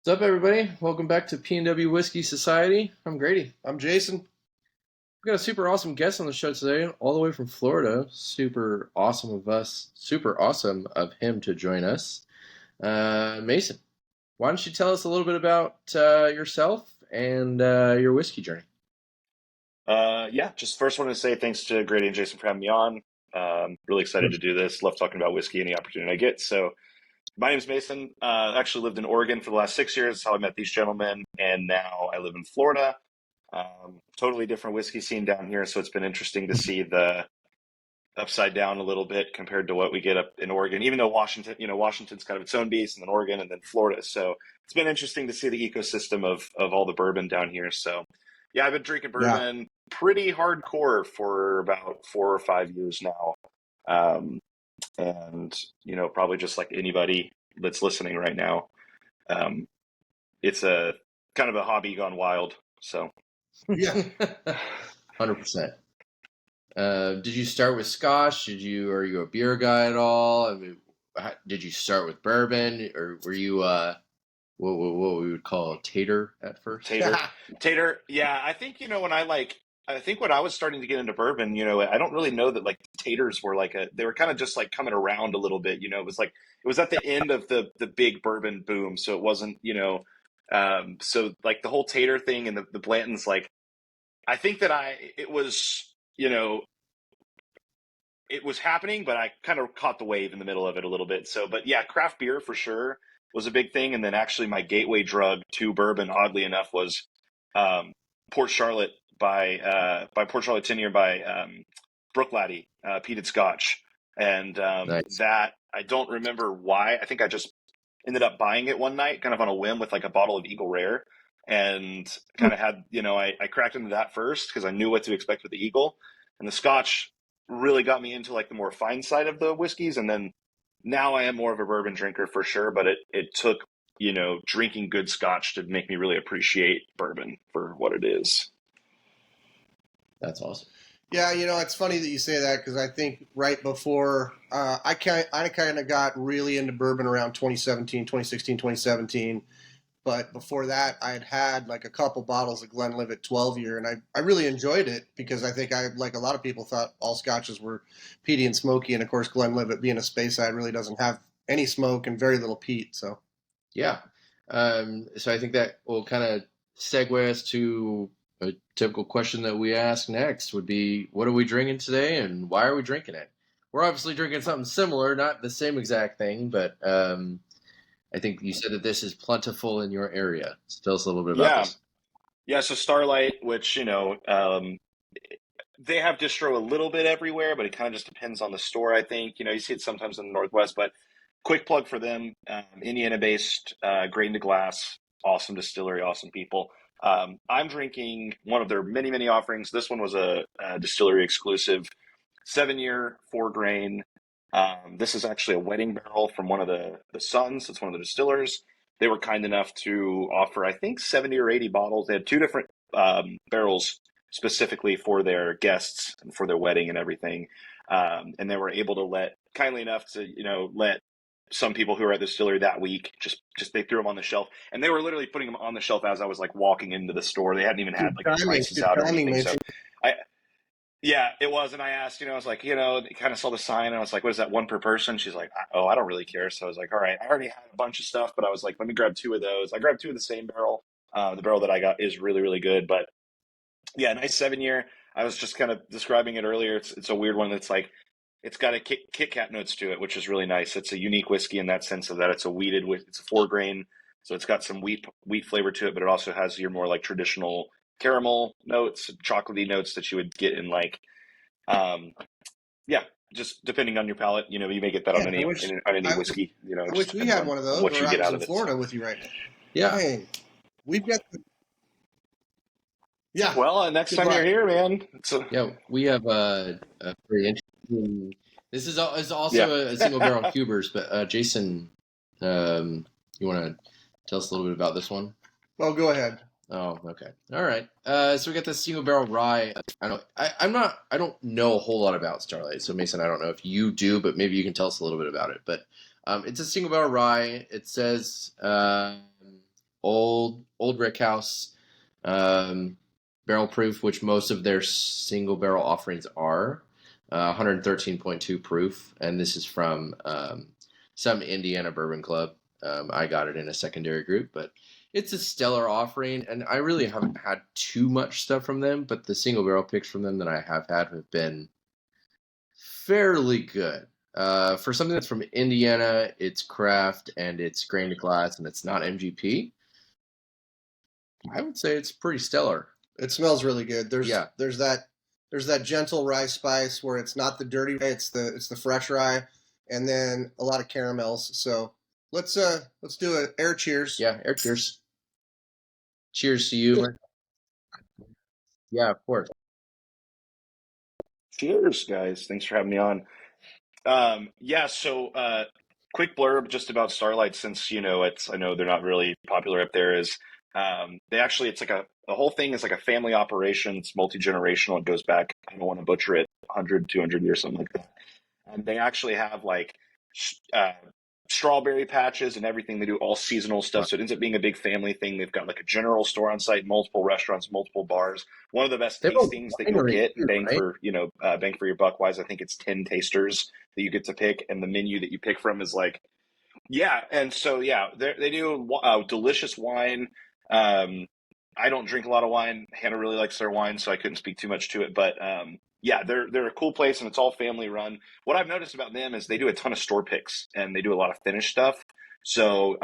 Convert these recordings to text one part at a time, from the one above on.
What's up, everybody? Welcome back to PNW Whiskey Society. I'm Grady. I'm Jason. We've got a super awesome guest on the show today, all the way from Florida. Super awesome of us. Super awesome of him to join us. Mason, why don't you tell us a little bit about yourself and your whiskey journey? Just first want to say thanks to Grady and Jason for having me on. Really excited to do this. Love talking about whiskey any opportunity I get. So my name's Mason. Actually lived in Oregon for the last 6 years. That's how I met these gentlemen. And now I live in Florida. Totally different whiskey scene down here. So it's been interesting to see the upside down a little bit compared to what we get up in Oregon, even though Washington's kind of its own beast, and then Oregon and then Florida. So it's been interesting to see the ecosystem of all the bourbon down here. So yeah, I've been drinking Yeah. bourbon pretty hardcore for about 4 or 5 years now. And probably just like anybody that's listening right now, um, it's a kind of a hobby gone wild. So Yeah. 100%. Did you start with Scotch? Are you a beer guy at all? I mean, did you start with bourbon, or were you what we would call a tater at first? Tater. Yeah, I think, I think when I was starting to get into bourbon, I don't really know that like taters were they were kind of just like coming around a little bit, it was at the end of the big bourbon boom. So it wasn't, so like the whole tater thing and the Blantons, like, I think that it was, it was happening, but I kind of caught the wave in the middle of it a little bit. So, but yeah, craft beer for sure was a big thing. And then actually my gateway drug to bourbon, oddly enough, was um, Port Charlotte by Port Charlotte Tinier by Brooklady, peated Scotch. And Nice. that, I don't remember why. I think I just ended up buying it one night, kind of on a whim with like a bottle of Eagle Rare. And kind of had, I cracked into that first because I knew what to expect with the Eagle. And the Scotch really got me into like the more fine side of the whiskeys. And then now I am more of a bourbon drinker for sure, but it took, drinking good Scotch to make me really appreciate bourbon for what it is. That's awesome. Yeah, it's funny that you say that because I think right before I kind of got really into bourbon around 2017, 2016, 2017. But before that, I had like a couple bottles of Glenlivet 12 year, and I really enjoyed it because I think like a lot of people, thought all scotches were peaty and smoky. And of course, Glenlivet being a Speyside really doesn't have any smoke and very little peat. So, Yeah. So I think that will kind of segue us to a typical question that we ask next would be, what are we drinking today and why are we drinking it? We're obviously drinking something similar, not the same exact thing, but I think you said that this is plentiful in your area. So tell us a little bit about Yeah. this. Yeah. So Starlight, which, they have distro a little bit everywhere, but it kind of just depends on the store, I think. You see it sometimes in the Northwest, but quick plug for them, Indiana based, grain to glass, awesome distillery, awesome people. I'm drinking one of their many, many offerings. This one was a distillery exclusive 7 year, 4 grain. This is actually a wedding barrel from one of the sons. It's one of the distillers. They were kind enough to offer, I think, 70 or 80 bottles. They had two different barrels specifically for their guests and for their wedding and everything. And they were able to kindly enough to, let some people who were at the distillery that week, just they threw them on the shelf, and they were literally putting them on the shelf as I was like walking into the store. They hadn't even had like the prices good out or timing, anything. So Mason. I, yeah, it was. And I asked, I was like, kind of saw the sign and I was like, what is that, one per person? She's like, oh, I don't really care. So I was like, all right, I already had a bunch of stuff, but I was like, let me grab two of those. I grabbed two of the same barrel. The barrel that I got is really, really good. But yeah, nice 7 year. I was just kind of describing it earlier. It's a weird one that's like, it's got a Kit Kat notes to it, which is really nice. It's a unique whiskey in that sense of that it's it's a 4 grain. So it's got some wheat flavor to it, but it also has your more like traditional caramel notes, chocolatey notes that you would get in like um, yeah, just depending on your palate, you may get that Man, on any I, whiskey. It I just wish we depends had one of on those, what or you I get was out in of it. Florida with you right now. Yeah. Dang, we've got yeah, Well, next good time you're luck. here, man. Yeah, we have a very interesting. This is Yeah. also a single barrel cubers, but Jason, you want to tell us a little bit about this one? Well, go ahead. Oh, okay. All right. So we got this single barrel rye. I don't know a whole lot about Starlight. So Mason, I don't know if you do, but maybe you can tell us a little bit about it. But it's a single barrel rye. It says old rick house, barrel proof, which most of their single barrel offerings are. 113.2 proof, and this is from some Indiana Bourbon Club. I got it in a secondary group, but it's a stellar offering, and I really haven't had too much stuff from them, but the single barrel picks from them that I have had have been fairly good. For something that's from Indiana, it's craft and it's grain to glass and it's not MGP. I would say it's pretty stellar. It smells really good. There's Yeah. there's that gentle rye spice where it's not the dirty rye, it's the fresh rye, and then a lot of caramels. So let's do an air cheers. Yeah, air cheers. Cheers to you. Yeah, of course. Cheers, guys. Thanks for having me on. Yeah, so quick blurb just about Starlight, since I know they're not really popular up there. Is they actually, it's like the whole thing is like a family operation. It's multi-generational. It goes back, I don't want to butcher it, 100, 200 years, something like that. And they actually have like uh, strawberry patches and everything. They do all seasonal stuff, so it ends up being a big family thing. They've got like a general store on site, multiple restaurants, multiple bars. One of the best tastings that you'll get, bang for your buck wise. I think it's 10 tasters that you get to pick, and the menu that you pick from is like, yeah. And so they do delicious wine. I don't drink a lot of wine. Hannah really likes their wine, so I couldn't speak too much to it. But yeah, they're a cool place, and it's all family run. What I've noticed about them is they do a ton of store picks, and they do a lot of finish stuff. So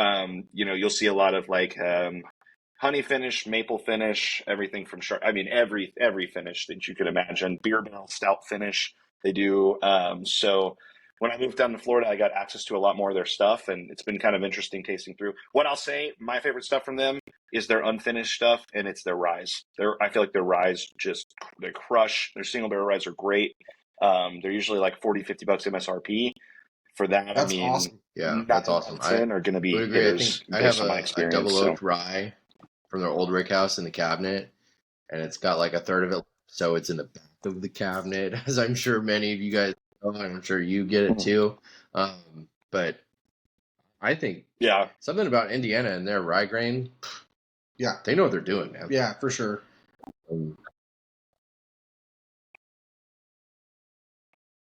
you'll see a lot of like honey finish, maple finish, everything from every finish that you could imagine. Beer barrel stout finish they do. So when I moved down to Florida, I got access to a lot more of their stuff, and it's been kind of interesting tasting through. What I'll say, my favorite stuff from them is their unfinished stuff, and it's their ryes. I feel like their ryes they crush. Their single barrel ryes are great. They're usually like $40-$50 MSRP. For that, That's awesome. Yeah, that's awesome. 10 are going to be hitters. I have my a experience. double oaked rye from their old rick house in the cabinet, and it's got like a third of it, so it's in the back of the cabinet, as I'm sure many of you guys know. I'm sure you get it too. But I think something about Indiana and their rye grain. Yeah, they know what they're doing, man. Yeah, for sure.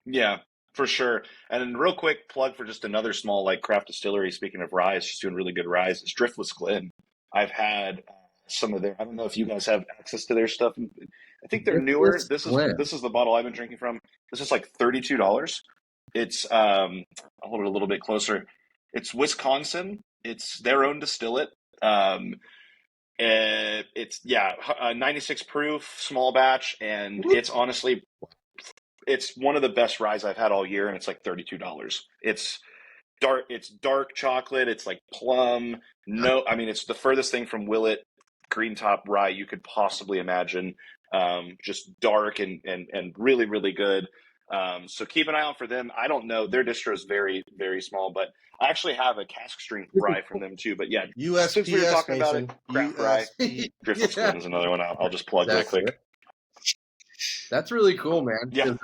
Yeah, for sure. And real quick plug for just another small like craft distillery. Speaking of rye, it's just doing really good rye. It's Driftless Glen. I've had some of their. I don't know if you guys have access to their stuff. I think they're newer. This is the bottle I've been drinking from. This is like $32. It's I'll hold it a little bit closer. It's Wisconsin. It's their own distillate. It's 96 proof, small batch, and it's honestly, it's one of the best ryes I've had all year, and it's like $32. It's dark chocolate. It's like plum. No, I mean, it's the furthest thing from Willet green top rye you could possibly imagine. Just dark and really, really good. So keep an eye out for them. I don't know. Their distro is very, very small, but I actually have a cask strength rye from them too. But yeah, USPS, since we were talking about it, craft rye, Driftless Glen is another one I'll just plug real quick. That's really cool, man. Yeah.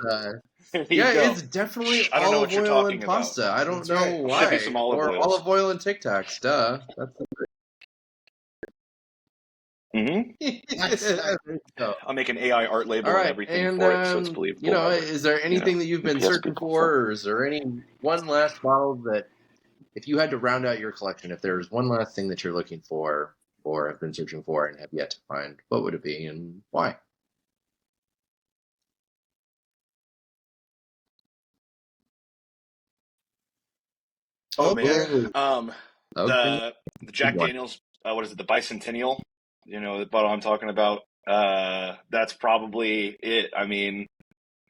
It's definitely olive oil and pasta. I don't know why. Some olive or oils. olive oil and Tic Tacs. Duh. That's I'll make an AI art label and everything for it, so it's believable. Is there anything that you've been searching for, or is there any one last bottle that, if you had to round out your collection, if there's one last thing that you're looking for or have been searching for and have yet to find, what would it be and why? Oh man, the Jack Daniel's, what is it? The Bicentennial, the bottle I'm talking about. That's probably it. I mean,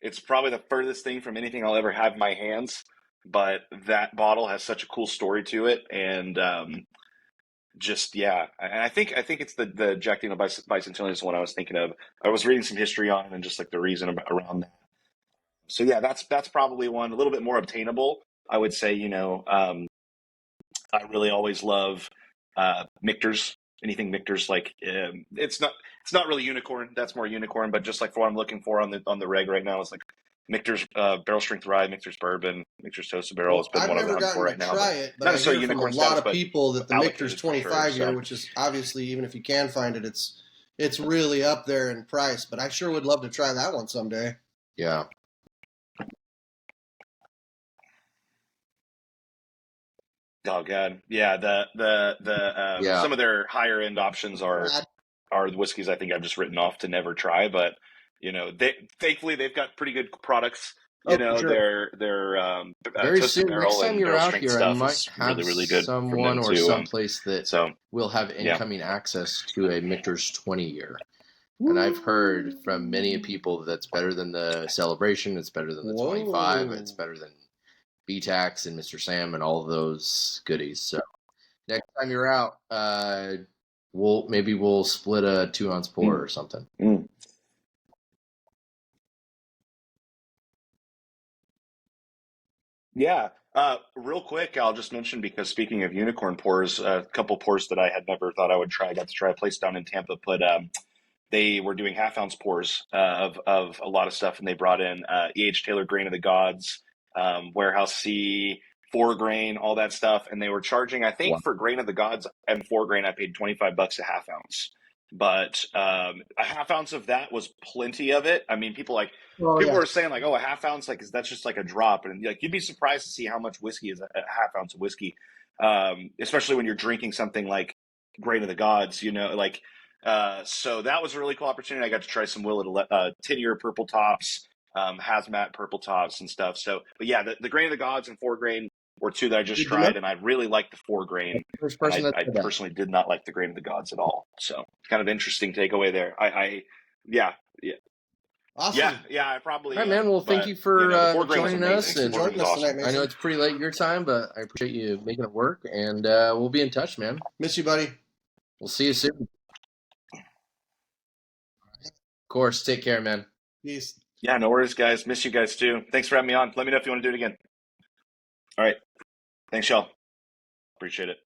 it's probably the furthest thing from anything I'll ever have in my hands. But that bottle has such a cool story to it, and And I think it's the Jack Daniel Bicentennial is the one I was thinking of. I was reading some history on it and just like the reason around that. So yeah, that's probably one a little bit more obtainable. I would say, I really always love Michter's. Anything Michter's, like it's not really unicorn. That's more unicorn, but just like for what I'm looking for on the reg right now, it's like Michter's barrel strength rye, Michter's bourbon, Michter's toasted barrel has Well, been I've one I'm never hunting for gotten to right now, try but it, but not I hear necessarily from a unicorn lot status, of but people that the Michter's allocated for sure. 25 year, So which is obviously, even if you can find it, it's really up there in price. But I sure would love to try that one someday. Yeah. oh god, yeah. Yeah. Some of their higher end options are the whiskeys I think I've just written off to never try, but thankfully they've got pretty good products. Oh, for sure. Their Very toasted soon, next barrel time and you're barrel out strength here, I stuff might is have really really good from someone them or too. someplace that So will have yeah, incoming access to a Michter's 20 year. And I've heard from many people that's better than the Celebration, it's better than the 25, it's Whoa. better than BTAX and Mr. Sam and all of those goodies. So next time you're out, we'll split a 2-ounce pour or something. Yeah. Real quick, I'll just mention, because speaking of unicorn pours, a couple pours that I had never thought I would try. I got to try a place down in Tampa, put they were doing half-ounce pours of a lot of stuff, and they brought in E.H. Taylor Grain of the Gods, Warehouse C, 4-grain, all that stuff, and they were charging, I think, Wow. for Grain of the Gods and 4-grain, I paid $25 a half ounce. But a half ounce of that was plenty of it. I mean, people were saying like, oh, a half ounce, like, that's just like a drop, and like you'd be surprised to see how much whiskey is a half ounce of whiskey, especially when you're drinking something like Grain of the Gods, like. So that was a really cool opportunity. I got to try some Willet 10-year purple tops, hazmat purple tops and stuff. So, but yeah, the Grain of the Gods and 4-grain were two that I just tried, and I really liked the 4-grain. First And person that I said that. personally did not like the Grain of the Gods at all. So, kind of interesting takeaway there. Yeah. Awesome. Yeah, I probably All right, man. Well, thank but, you for the 4-grain was joining amazing. us. And joining us tonight, Mason. I know it's pretty late your time, but I appreciate you making it work. And we'll be in touch, man. Miss you, buddy. We'll see you soon. Of course. Take care, man. Peace. Yeah, no worries, guys. Miss you guys too. Thanks for having me on. Let me know if you want to do it again. All right. Thanks, y'all. Appreciate it.